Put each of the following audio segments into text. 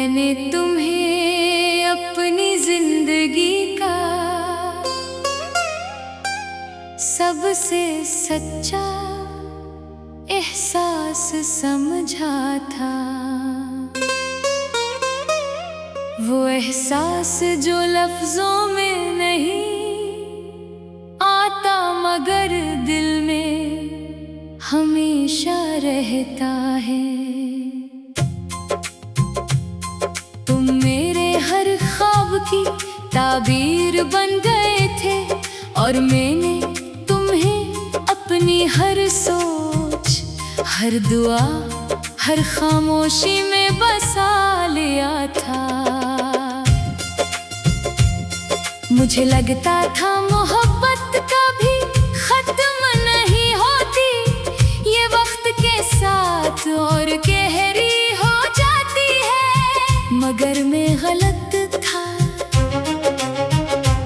मैंने तुम्हें अपनी जिंदगी का सबसे सच्चा एहसास समझा था। वो एहसास जो लफ्जों में नहीं आता मगर दिल में हमेशा रहता है। तुम मेरे हर ख्वाब की ताबीर बन गए थे और मैंने तुम्हें अपनी हर सोच, हर दुआ, हर खामोशी में बसा लिया था। मुझे लगता था मोहब्बत कभी खत्म नहीं होती, ये वक्त के साथ और गहरी हो जाती है। मगर मैं गलत था,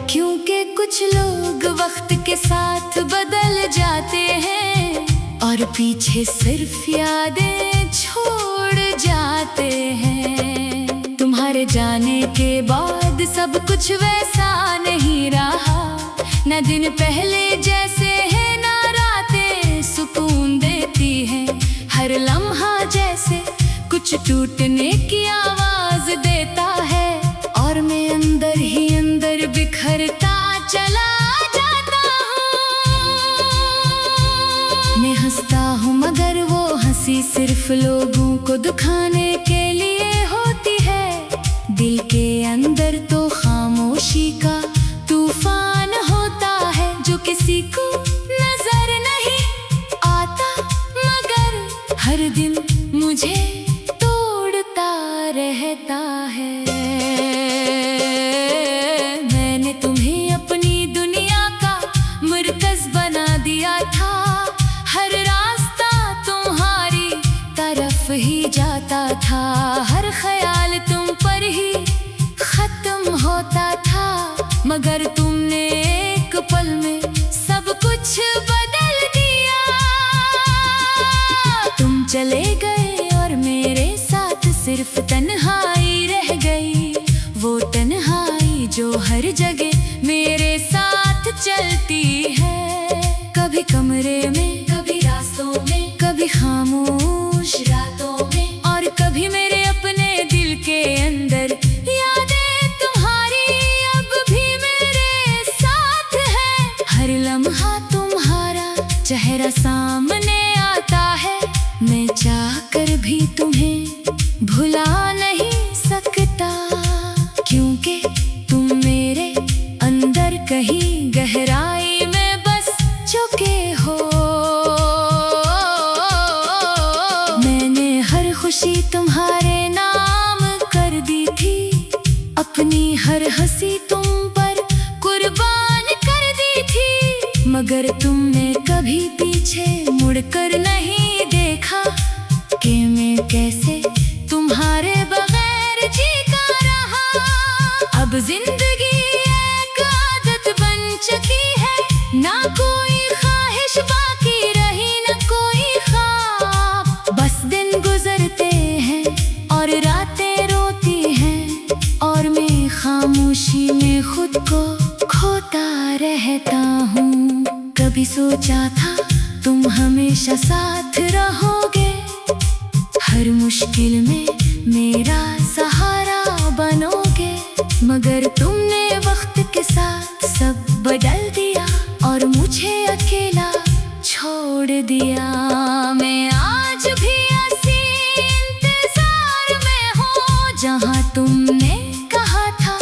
क्योंकि कुछ लोग वक्त के साथ बदल जाते हैं और पीछे सिर्फ यादें छोड़ जाते हैं। तुम्हारे जाने के बाद सब कुछ वैसा नहीं रहा, न दिन पहले जैसे है, ना रातें सुकून देती हैं। हर लम्हा जैसे कुछ टूटने की आवाज देता है और मैं अंदर ही अंदर बिखरता चला जाता हूँ। मैं हंसता हूँ मगर वो हंसी सिर्फ लोगों को दुखाने के लिए होती है। दिल के अंदर तो खामोशी का तूफान होता है जो किसी को नजर नहीं आता, मगर हर दिन मुझे तोड़ता रहता है। मैंने तुम्हें अपनी दुनिया का मरकज बना दिया था, हर रास्ता तुम्हारी तरफ ही जाता था, हर ख्याल तुम पर ही खत्म होता था। मगर तुमने एक पल में सब कुछ बदल दिया। तुम चले गए और मेरे साथ सिर्फ तन्हाई रह गई, वो तन्हाई जो हर जगह मेरे साथ चलती है। कभी कमरे में, कभी रास्तों में, कभी खामोश रातों में और कभी मेरे अपने दिल के अंदर। यादें तुम्हारी अब भी मेरे साथ है, हर लम्हा तुम्हारा चेहरा सामने आता है। मैं चाह कर भी तुम्हें भुला नहीं सकता, क्योंकि तुम मेरे अंदर कहीं गहराई में बस चुके हो। मैंने हर खुशी तुम्हारे नाम कर दी थी, अपनी हर हंसी तुम पर कुर्बान कर दी थी। मगर तुमने कभी पीछे मुड़कर नहीं देखा कि मैं कैसे तुम्हारे बगैर जीता रहा। अब जिंदगी एक आदत बन चुकी है, ना कोई ख्वाहिश बाकी रही, ना कोई ख्वाब। बस दिन गुजरते हैं और रातें रोती हैं और मैं खामोशी में खुद को खोता रहता हूँ। कभी सोचा था तुम हमेशा साथ रहोगे, हर मुश्किल में मेरा सहारा बनोगे। मगर तुमने वक्त के साथ सब बदल दिया और मुझे अकेला छोड़ दिया। मैं आज भी ऐसी इंतजार में हूँ जहाँ तुमने कहा था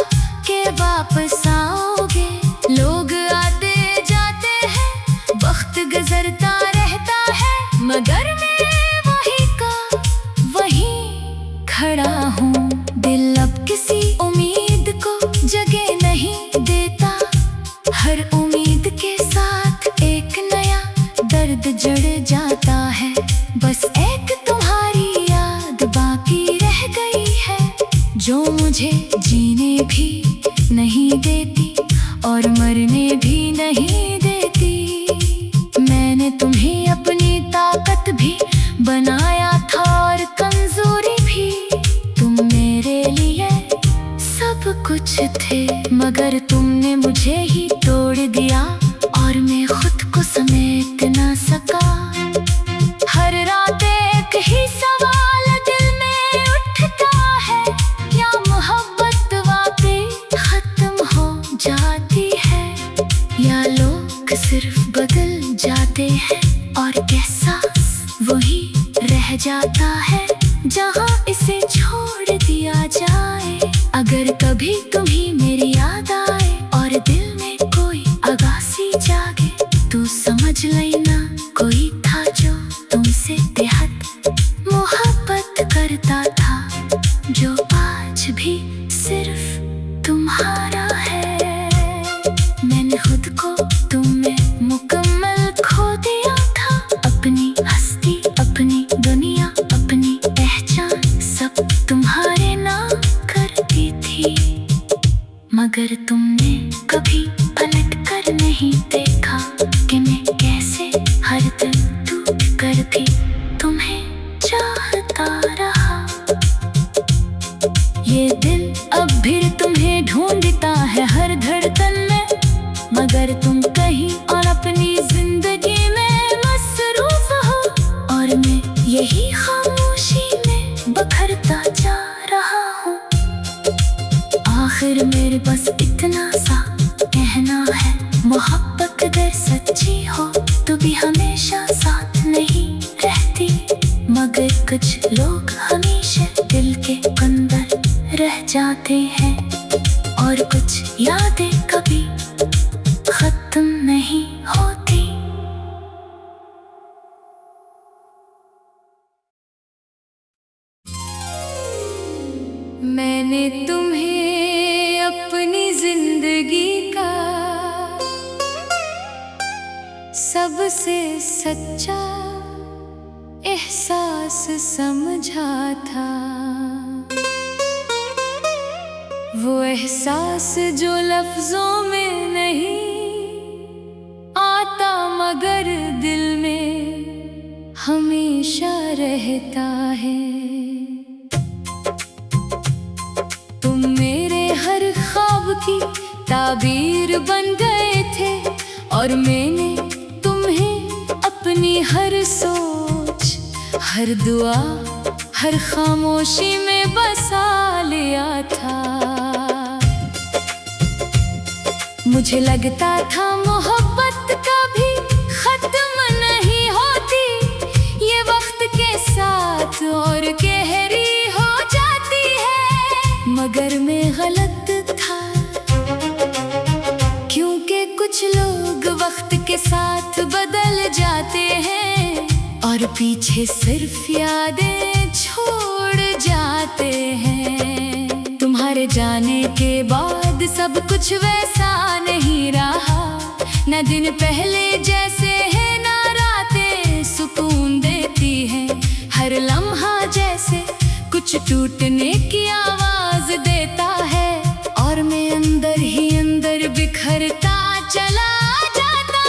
कि वापस आओगे। लोग आते जाते हैं, वक्त गुजरता रहता है, मगर मैं वही का वही खड़ा हूँ। दिल अब किसी उम्मीद को जगह नहीं देता, हर उम्मीद के साथ एक नया दर्द जड़ जाता है। बस एक तुम्हारी याद बाकी रह गई है, जो मुझे जीने भी नहीं देती और मरने भी नहीं देती। मैंने तुम्हें अपनी ताकत भी बनाया था और कमजोरी भी, तुम मेरे थे, मगर तुमने मुझे ही तोड़ दिया और मैं खुद को समेट ना सका। हर रात एक ही सवाल दिल में उठता है, क्या मोहब्बत वाकई खत्म हो जाती है, या लोग सिर्फ बदल जाते हैं और एहसास वही रह जाता है जहाँ इसे छोड़ दिया जाए। अगर कभी तुम्हें मेरी याद आए और दिल में कोई अगासी जागे, तो समझ लेना कोई था जो तुमसे बेहद मोहब्बत करता था, जो आज भी सिर्फ तुम्हारा है। मैंने खुद को तुम में मुकम्मल खो दिया था, अपनी हस्ती, अपनी दुनिया, अपनी पहचान सब तुम्हारे नाम करती थी, मगर तुमने कभी पलट कर नहीं देखा कि मैं कैसे हर दिल टूट कर भी तुम्हें चाहता रहा। ये दिल अब भी तुम्हें ढूंढता है हर धड़कन में, मगर तुम कहीं और अपनी जिंदगी में मसरूफ हो, और मैं यही खामोशी में बखरता जा रहा हूँ। आखिर मेरे पास इतना सा कहना है, मोहब्बत अगर सच्ची हो तो भी हमेशा साथ नहीं रहती, मगर कुछ लोग हमेशा दिल के अंदर रह जाते हैं, और कुछ यादें कभी खत्म नहीं होती। मैंने तुम्हें अपनी जिंदगी का सबसे सच्चा एहसास समझा था, वो एहसास जो लफ्जों में नहीं आता, मगर दिल में हमेशा रहता है। तुम मेरे हर ख्वाब की ताबीर बन गए थे, और मैंने तुम्हें अपनी हर सोच, हर दुआ, हर खामोशी में बसा लिया था। मुझे लगता था मोहब्बत कभी खत्म नहीं होती, ये वक्त के साथ और गहरी हो जाती है, मगर मैं गलत था, क्योंकि कुछ लोग वक्त के साथ बदल जाते हैं और पीछे सिर्फ यादें छोड़ जाते हैं। तुम्हारे जाने के बाद सब कुछ वैसा नहीं रहा, न दिन पहले जैसे है, ना रातें सुकून देती है, हर लम्हा जैसे कुछ टूटने की आवाज देता है, और मैं अंदर ही अंदर बिखरता चला जाता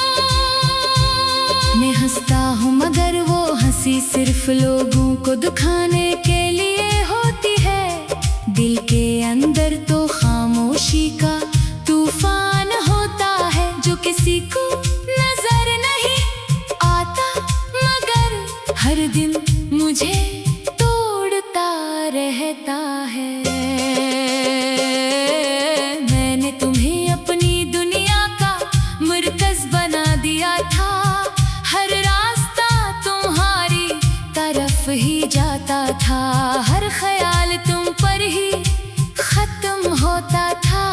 हूँ। मैं हंसता हूँ मगर वो हंसी सिर्फ लोगों को दुखाने के लिए होती है, दिल के अंदर तो खामोशी का तूफान होता है, जो किसी को नजर नहीं आता, मगर हर दिन मुझे तोड़ता रहता है। मैंने तुम्हें अपनी दुनिया का मरकज बना दिया था, हर रास्ता तुम्हारी तरफ ही जाता था, हर ख्याल तुम पर ही खत्म होता था,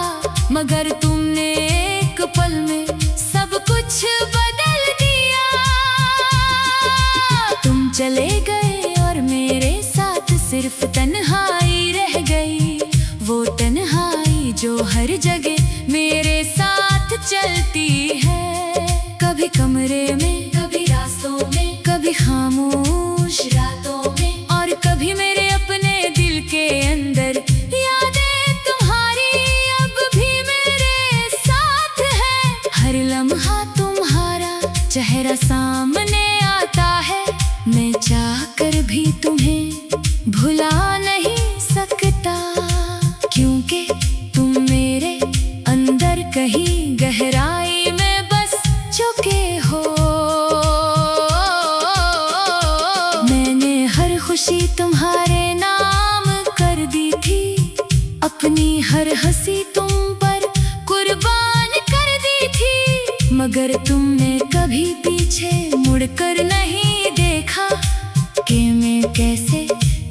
मगर तुमने एक पल में सब कुछ बदल दिया। तुम चले गए और मेरे साथ सिर्फ तन्हाई रह गई, वो तन्हाई जो हर जगह मेरे साथ चलती है, कभी कमरे में, कभी रास्तों में, कभी खामोश रातों में, और कभी मेरे अपने दिल के अंदर। यादें तुम्हारी अब भी मेरे साथ है, हर लम्हा तुम्हारा चेहरा सामने आता है, मैं चाहकर भी तुम्हें भुला नहीं सकता, क्योंकि कहीं गहराई में बस चुके हो। मैंने हर खुशी तुम्हारे नाम कर दी थी, अपनी हर हंसी तुम पर कुर्बान कर दी थी। मगर तुमने कभी पीछे मुड़कर नहीं देखा कि मैं कैसे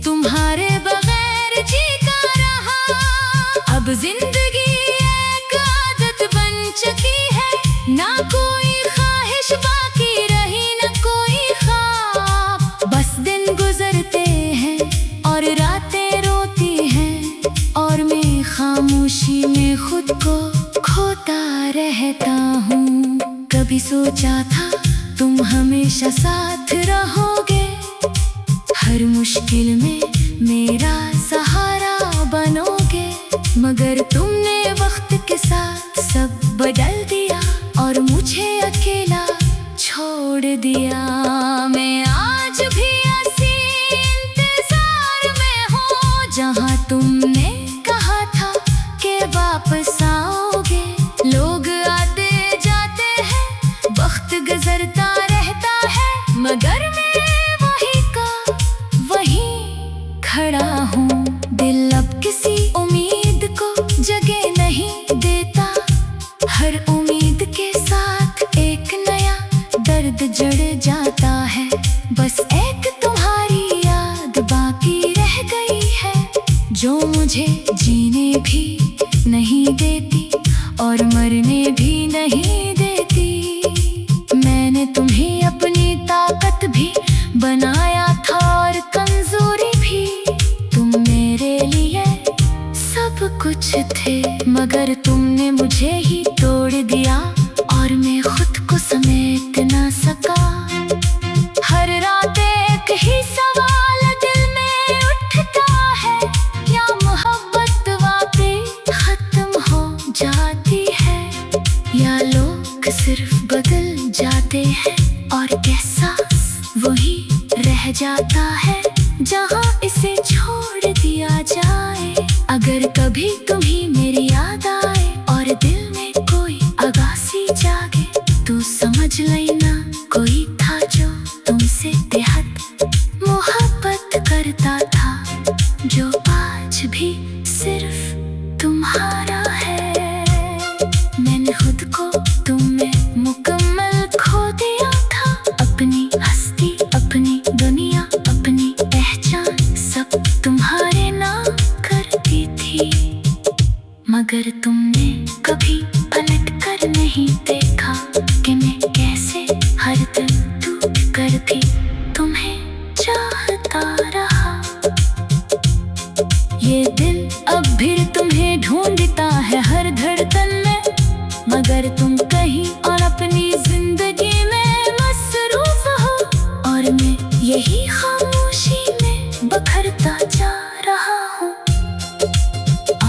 तुम्हारे बगैर जीता रहा। अब जिंदगी एक आदत बन चुकी है, ना कोई ख्वाहिश बाकी रही, ना कोई ख्वाब। बस दिन गुजरते हैं और रातें रोती हैं, और मैं खामोशी में खुद को खोता रहता हूँ। कभी सोचा था तुम हमेशा साथ रहोगे, हर मुश्किल में मेरा सहारा बनोगे। मगर तुमने वक्त के साथ सब बदल दिया और मुझे अकेला छोड़ दिया। मैं आज भी ऐसी इंतजार में हूँ, जहाँ तुमने कहा था कि वापस आओगे। लोग आते जाते हैं, वक्त गुजरता रहता है, मगर मैं वही का वही खड़ा हूँ। दिल अब किसी उम्मीद को जगह नहीं देता, हर उम्मीद के साथ एक नया दर्द जड़ जाता है। बस एक तुम्हारी याद बाकी रह गई है, जो मुझे जीने भी नहीं देती और मरने भी नहीं देती। मैंने तुम्हें अपनी ताकत भी बनाया था और कमजोरी भी, तुम मेरे लिए सब कुछ थे। मगर तुमने मुझे ही तोड़ दिया और मैं खुद को समेट ना सका। हर रात एक ही सवाल दिल में उठता है, क्या मोहब्बत वाकई खत्म हो जाती है, या लोग सिर्फ बदल जाते हैं और एहसास वही रह जाता है जहाँ इसे छोड़ दिया जाए। अगर कभी तुम्हें मेरी याद आए और दिल में कोई अगासी जागे, तो समझ लेना कोई था जो तुमसे बेहद मोहब्बत करता था, जो आज भी सिर्फ तुम्हारा है। मैंने खुद को तुम में मुकम्मल खो दिया था, अपनी हस्ती, अपनी दुनिया, अपनी पहचान सब तुम्हारे नाम करती थी। मगर तुमने कभी पलट कर नहीं देखा कि मैं कैसे हर दिल टूट कर भी तुम्हें चाहता रहा। ये दिल अब भी तुम्हें ढूंढता है हर धड़कन में, मगर तुम कहीं और अपनी जिंदगी में मसरूफ हो, और मैं यही खामोशी में बखरता जा रहा हूँ।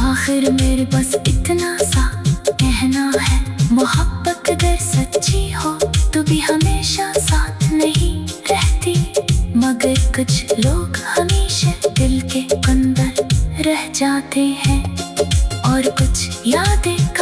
आखिर मेरे बस इतना सा कहना है, मोहब्बत अगर सच्ची हो तो भी हमेशा साथ नहीं रहती। मगर कुछ लोग हमेशा दिल के अंदर रह जाते हैं, और कुछ यादें